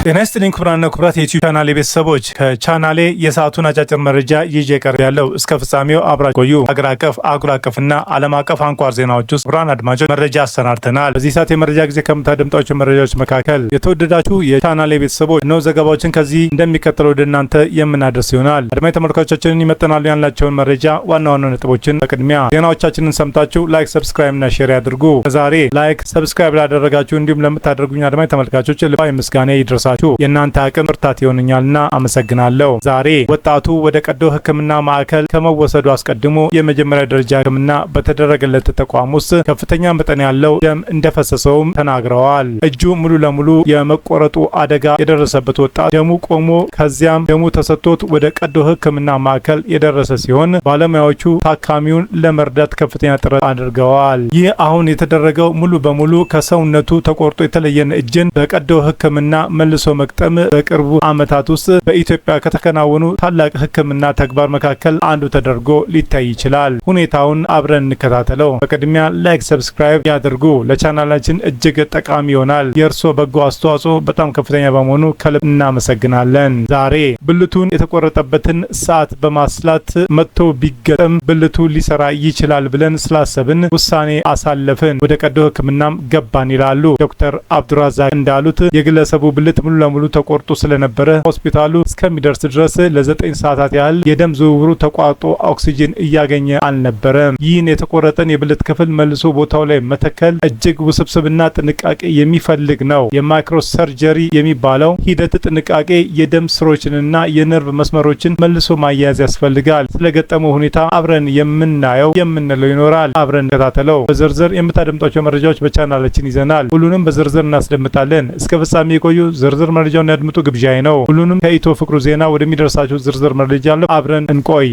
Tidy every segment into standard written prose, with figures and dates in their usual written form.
ጤና ይስጥልኝ ክቡራንና ክቡራት የዩቲዩብ ቻናሌ ቤተሰቦች፣ ከቻናሌ የሰዓቱን አጫጭር መረጃ ይዤ ቀርብ ያለው እስከ ፍጻሜው አብራችሁ ቆዩ። ሀገር አቀፍ፣ አህጉር አቀፍና ዓለም አቀፍ አንኳር ዜናዎች ውስጥ ክቡራን አድማጮች መረጃ አሰናድተናል። በዚህ ሰዓት የመረጃ ጊዜ ከምታደምጧቸው መረጃዎች መካከል የተወደዳችሁ የቻናሌ ቤተሰቦች ነው ዘገባዎችን ከዚህ እንደሚከተለው ወደ እናንተ የምናደርስ ይሆናል። አድማጭ ተመልካቾቻችንን ይመጠናሉ ያላቸውን መረጃ ዋና ዋና ነጥቦችን በቅድሚያ ዜናዎቻችንን ሰምታችሁ ላይክ፣ ሰብስክራይብ እና ሼር ያድርጉ። ዛሬ ላይክ፣ ሰብስክራይብ ላደረጋችሁ እንዲሁም ለምታደርጉኝ አድማጭ ተመልካቾች ልባዊ ምስጋና ይድረሳችሁ። የእናንተ አቅም ብርታት ይሆንኛልና አመሰግናለሁ። ዛሬ ወጣቱ ወደ ቀዶ ሕክምና ማዕከል ከመወሰዱ አስቀድሞ የመጀመሪያ ደረጃ ሕክምና በተደረገለት ተቋም ውስጥ ከፍተኛ መጠን ያለው ደም እንደፈሰሰውም ተናግረዋል። እጁ ሙሉ ለሙሉ የመቆረጡ አደጋ የደረሰበት ወጣት ደሙ ቆሞ ከዚያም ደሙ ተሰጥቶት ወደ ቀዶ ሕክምና ማዕከል የደረሰ ሲሆን ባለሙያዎቹ ታካሚውን ለመርዳት ከፍተኛ ጥረት አድርገዋል። ይህ አሁን የተደረገው ሙሉ በሙሉ ከሰውነቱ ተቆርጦ የተለየን እጅን በቀዶ ሕክምና መልሶ መቅጠም በቅርቡ ዓመታት ውስጥ በኢትዮጵያ ከተከናወኑ ታላቅ ሕክምና ተግባር መካከል አንዱ ተደርጎ ሊታይ ይችላል። ሁኔታውን አብረን እንከታተለው። በቅድሚያ ላይክ፣ ሰብስክራይብ ያድርጉ። ለቻናላችን እጅግ ጠቃሚ ይሆናል። የእርስዎ በጎ አስተዋጽኦ በጣም ከፍተኛ በመሆኑ ከልብ እናመሰግናለን። ዛሬ ብልቱን የተቆረጠበትን ሰዓት በማስላት መጥቶ ቢገጠም ብልቱ ሊሰራ ይችላል ብለን ስላሰብን ውሳኔ አሳለፍን። ወደ ቀዶ ሕክምናም ገባን ይላሉ ዶክተር አብዱራዛቅ እንዳሉት የግለሰቡ ብልት ሙሉ ለሙሉ ተቆርጦ ስለነበረ ሆስፒታሉ እስከሚደርስ ድረስ ለ9 ሰዓታት ያህል የደም ዝውውሩ ተቋርጦ ኦክሲጅን እያገኘ አልነበረም። ይህን የተቆረጠን የብልት ክፍል መልሶ ቦታው ላይ መተከል እጅግ ውስብስብና ጥንቃቄ የሚፈልግ ነው። የማይክሮ ሰርጀሪ የሚባለው ሂደት ጥንቃቄ የደም ስሮችንና የነርቭ መስመሮችን መልሶ ማያያዝ ያስፈልጋል። ስለገጠመው ሁኔታ አብረን የምንለው ይኖራል። አብረን እንከታተለው። በዝርዝር የምታደምጧቸው መረጃዎች በቻናላችን ይዘናል። ሁሉንም በዝርዝር እናስደምጣለን። እስከ ፍጻሜ የቆዩ ዝርዝር መረጃውን ያድምጡ ግብዣዬ ነው። ሁሉንም ከኢትዮ ፍቅሩ ዜና ወደሚደርሳችሁ ዝርዝር መረጃ አለ። አብረን እንቆይ።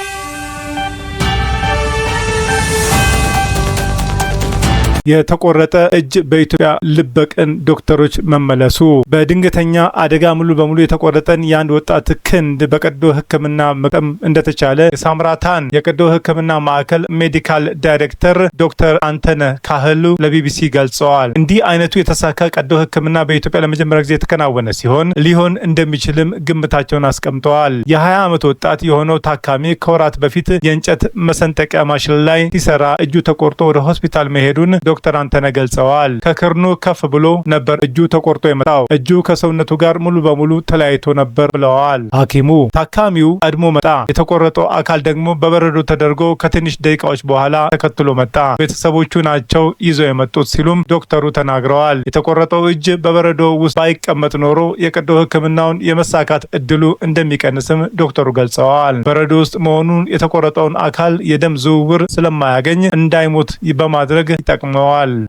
የተቆረጠ እጅ በኢትዮጵያ ልበቅን ዶክተሮች መመለሱ። በድንገተኛ አደጋ ሙሉ በሙሉ የተቆረጠን የአንድ ወጣት ክንድ በቀዶ ሕክምና መቅጠም እንደተቻለ የሳምራታን የቀዶ ሕክምና ማዕከል ሜዲካል ዳይሬክተር ዶክተር አንተነ ካህሉ ለቢቢሲ ገልጸዋል። እንዲህ አይነቱ የተሳካ ቀዶ ሕክምና በኢትዮጵያ ለመጀመሪያ ጊዜ የተከናወነ ሲሆን ሊሆን እንደሚችልም ግምታቸውን አስቀምጠዋል። የ20 ዓመት ወጣት የሆነው ታካሚ ከወራት በፊት የእንጨት መሰንጠቂያ ማሽን ላይ ሲሰራ እጁ ተቆርጦ ወደ ሆስፒታል መሄዱን ዶክተር አንተነ ገልጸዋል። ከክርኑ ከፍ ብሎ ነበር እጁ ተቆርጦ የመጣው። እጁ ከሰውነቱ ጋር ሙሉ በሙሉ ተለያይቶ ነበር ብለዋል ሐኪሙ። ታካሚው ቀድሞ መጣ። የተቆረጠው አካል ደግሞ በበረዶ ተደርጎ ከትንሽ ደቂቃዎች በኋላ ተከትሎ መጣ። ቤተሰቦቹ ናቸው ይዘው የመጡት ሲሉም ዶክተሩ ተናግረዋል። የተቆረጠው እጅ በበረዶ ውስጥ ባይቀመጥ ኖሮ የቀዶ ሕክምናውን የመሳካት እድሉ እንደሚቀንስም ዶክተሩ ገልጸዋል። በረዶ ውስጥ መሆኑን የተቆረጠውን አካል የደም ዝውውር ስለማያገኝ እንዳይሞት በማድረግ ይጠቅመዋል።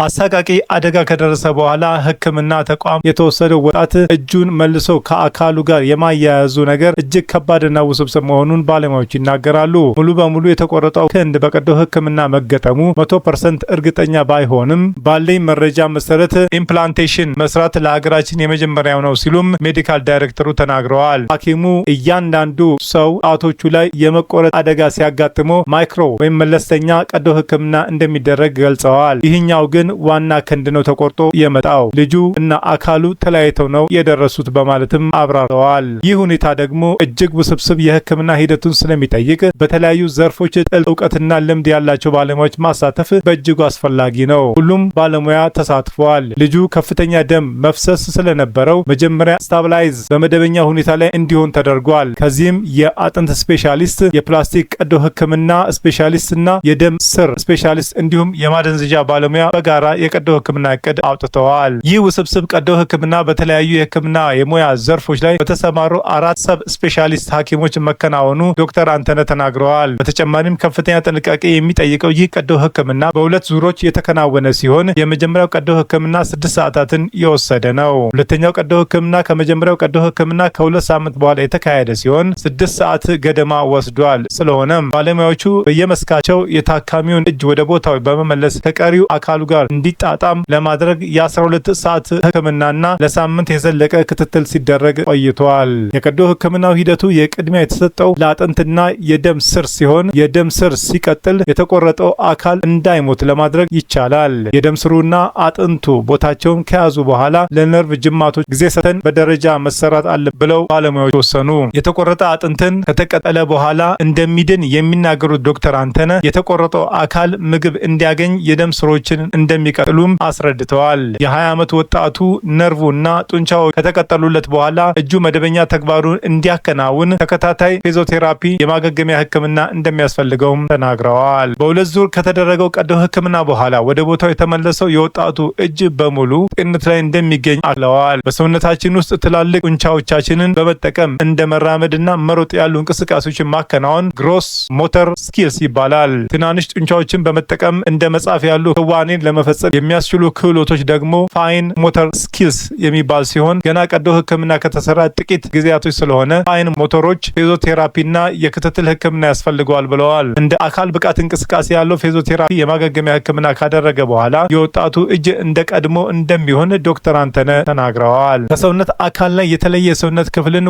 አሰቃቂ አደጋ ከደረሰ በኋላ ሕክምና ተቋም የተወሰደው ወጣት እጁን መልሶ ከአካሉ ጋር የማያያዙ ነገር እጅግ ከባድና ውስብስብ መሆኑን ባለሙያዎች ይናገራሉ። ሙሉ በሙሉ የተቆረጠው ክንድ በቀዶ ሕክምና መገጠሙ 100% እርግጠኛ ባይሆንም ባለኝ መረጃ መሰረት ኢምፕላንቴሽን መስራት ለሀገራችን የመጀመሪያው ነው ሲሉም ሜዲካል ዳይሬክተሩ ተናግረዋል። ሐኪሙ እያንዳንዱ ሰው ጣቶቹ ላይ የመቆረጥ አደጋ ሲያጋጥመው ማይክሮ ወይም መለስተኛ ቀዶ ሕክምና እንደሚደረግ ገልጸዋል። ይህኛው ግን ዋና ክንድ ነው ተቆርጦ የመጣው። ልጁ እና አካሉ ተለያይተው ነው የደረሱት በማለትም አብራርተዋል። ይህ ሁኔታ ደግሞ እጅግ ውስብስብ የሕክምና ሂደቱን ስለሚጠይቅ በተለያዩ ዘርፎች ጥልቅ እውቀትና ልምድ ያላቸው ባለሙያዎች ማሳተፍ በእጅጉ አስፈላጊ ነው። ሁሉም ባለሙያ ተሳትፈዋል። ልጁ ከፍተኛ ደም መፍሰስ ስለነበረው መጀመሪያ ስታብላይዝ በመደበኛ ሁኔታ ላይ እንዲሆን ተደርጓል። ከዚህም የአጥንት ስፔሻሊስት፣ የፕላስቲክ ቀዶ ሕክምና ስፔሻሊስት እና የደም ስር ስፔሻሊስት እንዲሁም የማደንዘዣ ባለሙያ በጋራ የቀዶ ሕክምና እቅድ አውጥተዋል። ይህ ውስብስብ ቀዶ ሕክምና በተለያዩ የሕክምና የሙያ ዘርፎች ላይ በተሰማሩ 4 ሰብ ስፔሻሊስት ሐኪሞች መከናወኑ ዶክተር አንተነ ተናግረዋል። በተጨማሪም ከፍተኛ ጥንቃቄ የሚጠይቀው ይህ ቀዶ ሕክምና በ2 ዙሮች የተከናወነ ሲሆን የመጀመሪያው ቀዶ ሕክምና 6 ሰዓታትን የወሰደ ነው። ሁለተኛው ቀዶ ሕክምና ከመጀመሪያው ቀዶ ሕክምና ከ2 ሳምንት በኋላ የተካሄደ ሲሆን 6 ሰዓት ገደማ ወስዷል። ስለሆነም ባለሙያዎቹ በየመስካቸው የታካሚውን እጅ ወደ ቦታው በመመለስ ከቀሪው አካሉ ጋር እንዲጣጣም ለማድረግ የ12 ሰዓት ሕክምናና ለሳምንት የዘለቀ ክትትል ሲደረግ ቆይቷል። የቀዶ ሕክምናው ሂደቱ የቅድሚያ የተሰጠው ለአጥንትና የደም ስር ሲሆን የደም ስር ሲቀጥል የተቆረጠው አካል እንዳይሞት ለማድረግ ይቻላል። የደም ስሩና አጥንቱ ቦታቸውን ከያዙ በኋላ ለነርቭ ጅማቶች ጊዜ ሰተን በደረጃ መሰራት አለ ብለው ባለሙያዎች ወሰኑ። የተቆረጠ አጥንትን ከተቀጠለ በኋላ እንደሚድን የሚናገሩት ዶክተር አንተነህ የተቆረጠው አካል ምግብ እንዲያገኝ የደም ስሮችን እንደሚቀጥሉም አስረድተዋል። የ20 ዓመት ወጣቱ ነርቭና ጡንቻው ከተቀጠሉለት በኋላ እጁ መደበኛ ተግባሩን እንዲያከናውን ተከታታይ ፊዚዮቴራፒ የማገገሚያ ሕክምና እንደሚያስፈልገውም ተናግረዋል። በሁለት ዙር ከተደረገው ቀዶ ሕክምና በኋላ ወደ ቦታው የተመለሰው የወጣቱ እጅ በሙሉ ጤንነት ላይ እንደሚገኝ አለዋል። በሰውነታችን ውስጥ ትላልቅ ጡንቻዎቻችንን በመጠቀም እንደ መራመድና መሮጥ ያሉ እንቅስቃሴዎችን ማከናወን ግሮስ ሞተር ስኪልስ ይባላል። ትናንሽ ጡንቻዎችን በመጠቀም እንደ መጻፍ ያሉ ክዋኔን ለመፈጸም የሚያስችሉ ክህሎቶች ደግሞ ፋይን ሞተር ስኪልስ የሚባል ሲሆን ገና ቀዶ ሕክምና ከተሰራ ጥቂት ጊዜያቶች ስለሆነ ፋይን ሞተሮች ፊዚዮቴራፒና የክትትል ሕክምና ያስፈልገዋል ብለዋል። እንደ አካል ብቃት እንቅስቃሴ ያለው ፊዚዮቴራፒ የማገገሚያ ሕክምና ካደረገ በኋላ የወጣቱ እጅ እንደ ቀድሞ እንደሚሆን ዶክተር አንተነህ ተናግረዋል። ከሰውነት አካል ላይ የተለየ የሰውነት ክፍልን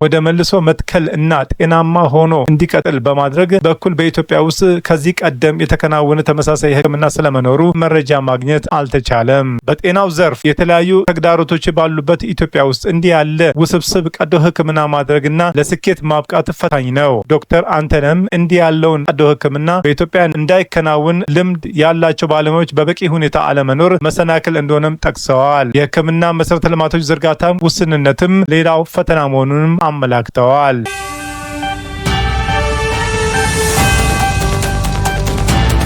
ወደ መልሶ መትከል እና ጤናማ ሆኖ እንዲቀጥል በማድረግ በኩል በኢትዮጵያ ውስጥ ከዚህ ቀደም የተከናወነ ተመሳሳይ ሕክምና ስለመኖሩ መረጃ ማግኘት አልተቻለም። በጤናው ዘርፍ የተለያዩ ተግዳሮቶች ባሉበት ኢትዮጵያ ውስጥ እንዲህ ያለ ውስብስብ ቀዶ ሕክምና ማድረግና ለስኬት ማብቃት ፈታኝ ነው። ዶክተር አንተነህም እንዲህ ያለውን ቀዶ ሕክምና በኢትዮጵያ እንዳይከናወን ልምድ ያላቸው ባለሙያዎች በበቂ ሁኔታ አለመኖር መሰናክል እንደሆነም ጠቅሰዋል። የሕክምና መሰረተ ልማቶች ዝርጋታም ውስንነትም ሌላው ፈተና መሆኑንም አመላክተዋል።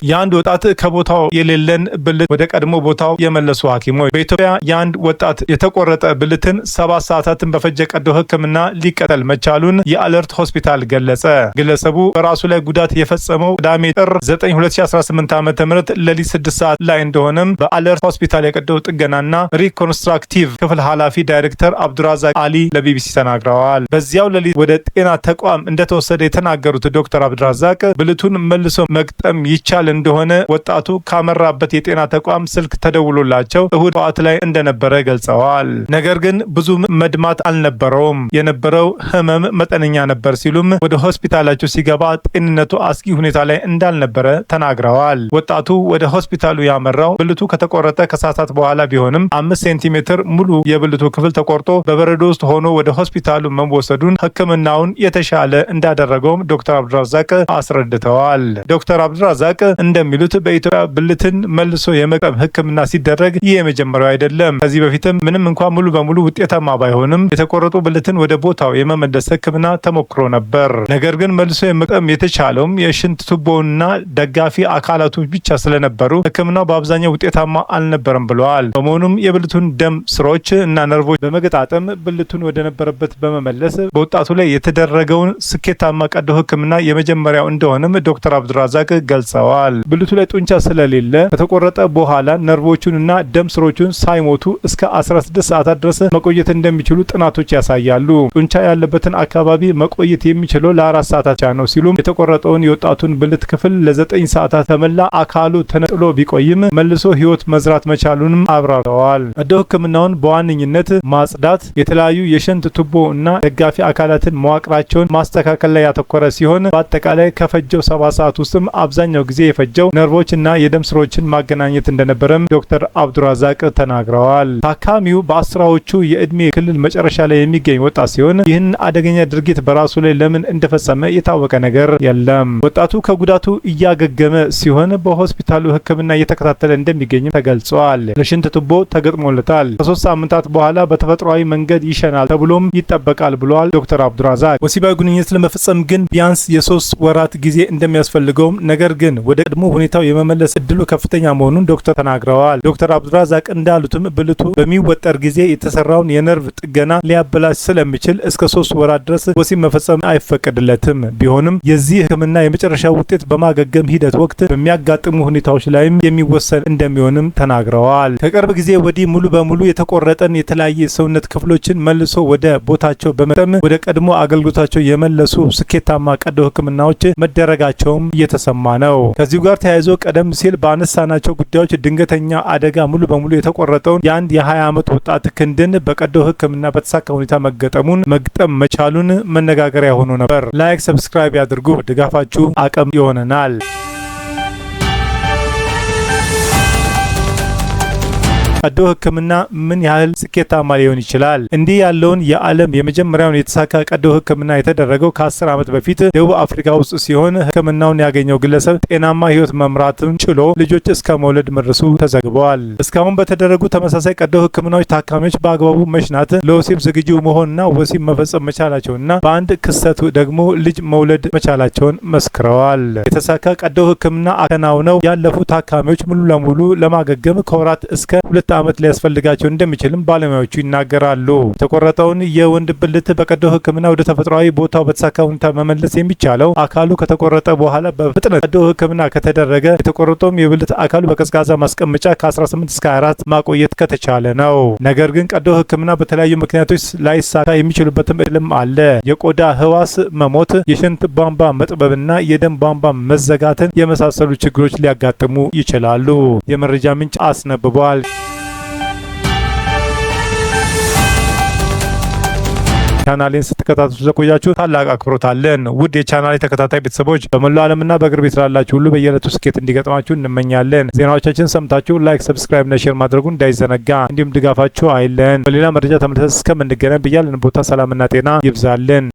የአንድ ወጣት ከቦታው የሌለን ብልት ወደ ቀድሞ ቦታው የመለሱ ሐኪሞች በኢትዮጵያ የአንድ ወጣት የተቆረጠ ብልትን 7 ሰዓታትን በፈጀ ቀዶ ሕክምና ሊቀጠል መቻሉን የአለርት ሆስፒታል ገለጸ። ግለሰቡ በራሱ ላይ ጉዳት የፈጸመው ቅዳሜ ጥር 9 2018 ዓ.ም ሌሊት 6 ሰዓት ላይ እንደሆነም በአለርት ሆስፒታል የቀዶ ጥገናና ሪኮንስትራክቲቭ ክፍል ኃላፊ ዳይሬክተር አብዱራዛቅ አሊ ለቢቢሲ ተናግረዋል። በዚያው ሌሊት ወደ ጤና ተቋም እንደተወሰደ የተናገሩት ዶክተር አብዱራዛቅ ብልቱን መልሶ መግጠም ይቻል እንደሆነ ወጣቱ ካመራበት የጤና ተቋም ስልክ ተደውሎላቸው እሁድ ጠዋት ላይ እንደነበረ ገልጸዋል። ነገር ግን ብዙ መድማት አልነበረውም፣ የነበረው ህመም መጠነኛ ነበር ሲሉም ወደ ሆስፒታላቸው ሲገባ ጤንነቱ አስጊ ሁኔታ ላይ እንዳልነበረ ተናግረዋል። ወጣቱ ወደ ሆስፒታሉ ያመራው ብልቱ ከተቆረጠ ከሰዓታት በኋላ ቢሆንም 5 ሴንቲሜትር ሙሉ የብልቱ ክፍል ተቆርጦ በበረዶ ውስጥ ሆኖ ወደ ሆስፒታሉ መወሰዱን ሕክምናውን የተሻለ እንዳደረገውም ዶክተር አብዱራዛቅ አስረድተዋል። ዶክተር አብዱራዛቅ እንደሚሉት በኢትዮጵያ ብልትን መልሶ የመቅጠም ሕክምና ሲደረግ ይህ የመጀመሪያው አይደለም። ከዚህ በፊትም ምንም እንኳን ሙሉ በሙሉ ውጤታማ ባይሆንም የተቆረጡ ብልትን ወደ ቦታው የመመለስ ሕክምና ተሞክሮ ነበር። ነገር ግን መልሶ የመቅጠም የተቻለውም የሽንት ቱቦና ደጋፊ አካላቱ ብቻ ስለነበሩ ሕክምናው በአብዛኛው ውጤታማ አልነበረም ብለዋል። በመሆኑም የብልቱን ደም ስሮች እና ነርቮች በመገጣጠም ብልቱን ወደ ነበረበት በመመለስ በወጣቱ ላይ የተደረገውን ስኬታማ ቀዶ ሕክምና የመጀመሪያው እንደሆነም ዶክተር አብዱራዛቅ ገልጸዋል። ብልቱ ላይ ጡንቻ ስለሌለ ከተቆረጠ በኋላ ነርቮቹንና ደም ስሮቹን ሳይሞቱ እስከ 16 ሰዓታት ድረስ መቆየት እንደሚችሉ ጥናቶች ያሳያሉ። ጡንቻ ያለበትን አካባቢ መቆየት የሚችለው ለ4 ሰዓታት ብቻ ነው ሲሉም የተቆረጠውን የወጣቱን ብልት ክፍል ለ9 ሰዓታት ተመላ አካሉ ተነጥሎ ቢቆይም መልሶ ህይወት መዝራት መቻሉንም አብራርተዋል። ቀዶ ሕክምናውን በዋነኝነት ማጽዳት፣ የተለያዩ የሽንት ቱቦ እና ደጋፊ አካላትን መዋቅራቸውን ማስተካከል ላይ ያተኮረ ሲሆን በአጠቃላይ ከፈጀው 7 ሰዓት ውስጥም አብዛኛው ጊዜ የፈጀው ነርቮች እና የደም ስሮችን ማገናኘት እንደነበረም ዶክተር አብዱራዛቅ ተናግረዋል። ታካሚው በአስራዎቹ የእድሜ ክልል መጨረሻ ላይ የሚገኝ ወጣት ሲሆን ይህን አደገኛ ድርጊት በራሱ ላይ ለምን እንደፈጸመ የታወቀ ነገር የለም። ወጣቱ ከጉዳቱ እያገገመ ሲሆን በሆስፒታሉ ሕክምና እየተከታተለ እንደሚገኝም ተገልጿል። ለሽንት ቱቦ ተገጥሞለታል። ከ3 ሳምንታት በኋላ በተፈጥሯዊ መንገድ ይሸናል ተብሎም ይጠበቃል ብለዋል ዶክተር አብዱራዛቅ። ወሲባዊ ግንኙነት ለመፈጸም ግን ቢያንስ የ3 ወራት ጊዜ እንደሚያስፈልገውም ነገር ግን ወደ ቀድሞ ሁኔታው የመመለስ እድሉ ከፍተኛ መሆኑን ዶክተር ተናግረዋል። ዶክተር አብዱራዛቅ እንዳሉትም ብልቱ በሚወጠር ጊዜ የተሰራውን የነርቭ ጥገና ሊያበላሽ ስለሚችል እስከ 3 ወራት ድረስ ወሲብ መፈጸም አይፈቀድለትም። ቢሆንም የዚህ ሕክምና የመጨረሻ ውጤት በማገገም ሂደት ወቅት በሚያጋጥሙ ሁኔታዎች ላይም የሚወሰን እንደሚሆንም ተናግረዋል። ከቅርብ ጊዜ ወዲህ ሙሉ በሙሉ የተቆረጠን የተለያየ ሰውነት ክፍሎችን መልሶ ወደ ቦታቸው በመጠም ወደ ቀድሞ አገልግሎታቸው የመለሱ ስኬታማ ቀዶ ሕክምናዎች መደረጋቸውም እየተሰማ ነው። ከዚህ ከዚሁ ጋር ተያይዞ ቀደም ሲል ባነሳናቸው ጉዳዮች ድንገተኛ አደጋ ሙሉ በሙሉ የተቆረጠውን የአንድ የ20 ዓመት ወጣት ክንድን በቀዶ ሕክምና በተሳካ ሁኔታ መግጠም መቻሉን መነጋገሪያ ሆኖ ነበር። ላይክ፣ ሰብስክራይብ ያድርጉ። ድጋፋችሁ አቅም ይሆነናል። ቀዶ ሕክምና ምን ያህል ስኬታማ ሊሆን ይችላል? እንዲህ ያለውን የዓለም የመጀመሪያውን የተሳካ ቀዶ ሕክምና የተደረገው ከ10 ዓመት በፊት ደቡብ አፍሪካ ውስጥ ሲሆን ሕክምናውን ያገኘው ግለሰብ ጤናማ ህይወት መምራትን ችሎ ልጆች እስከ መውለድ መድረሱ ተዘግበዋል። እስካሁን በተደረጉ ተመሳሳይ ቀዶ ሕክምናዎች ታካሚዎች በአግባቡ መሽናት፣ ለወሲብ ዝግጁ መሆንና ወሲብ መፈጸም መቻላቸውና በአንድ ክስተት ደግሞ ልጅ መውለድ መቻላቸውን መስክረዋል። የተሳካ ቀዶ ሕክምና አከናውነው ያለፉ ታካሚዎች ሙሉ ለሙሉ ለማገገም ከወራት እስከ 2 ዓመት ሊያስፈልጋቸው እንደሚችልም ባለሙያዎቹ ይናገራሉ። የተቆረጠውን የወንድ ብልት በቀዶ ሕክምና ወደ ተፈጥሯዊ ቦታው በተሳካ ሁኔታ መመለስ የሚቻለው አካሉ ከተቆረጠ በኋላ በፍጥነት ቀዶ ሕክምና ከተደረገ የተቆረጠውም የብልት አካሉ በቀዝቃዛ ማስቀመጫ ከ18 እስከ 24 ማቆየት ከተቻለ ነው። ነገር ግን ቀዶ ሕክምና በተለያዩ ምክንያቶች ላይሳካ የሚችሉበትም እድልም አለ። የቆዳ ህዋስ መሞት፣ የሽንት ቧንቧ መጥበብና የደም ቧንቧ መዘጋትን የመሳሰሉ ችግሮች ሊያጋጥሙ ይችላሉ። የመረጃ ምንጭ አስነብቧል። ቻናሌን ስትከታተሉ ስለቆያችሁ ታላቅ አክብሮት አለን። ውድ የቻናሌ ተከታታይ ቤተሰቦች በመላው ዓለምና በእግር ቤት ላላችሁ ሁሉ በየዕለቱ ስኬት እንዲገጥማችሁ እንመኛለን። ዜናዎቻችን ሰምታችሁ ላይክ፣ ሰብስክራይብ እና ሼር ማድረጉ እንዳይዘነጋ፣ እንዲሁም ድጋፋችሁ አይለን። በሌላ መረጃ ተመልሰን እስከምንገናኝ ብያለን ቦታ ሰላምና ጤና ይብዛልን።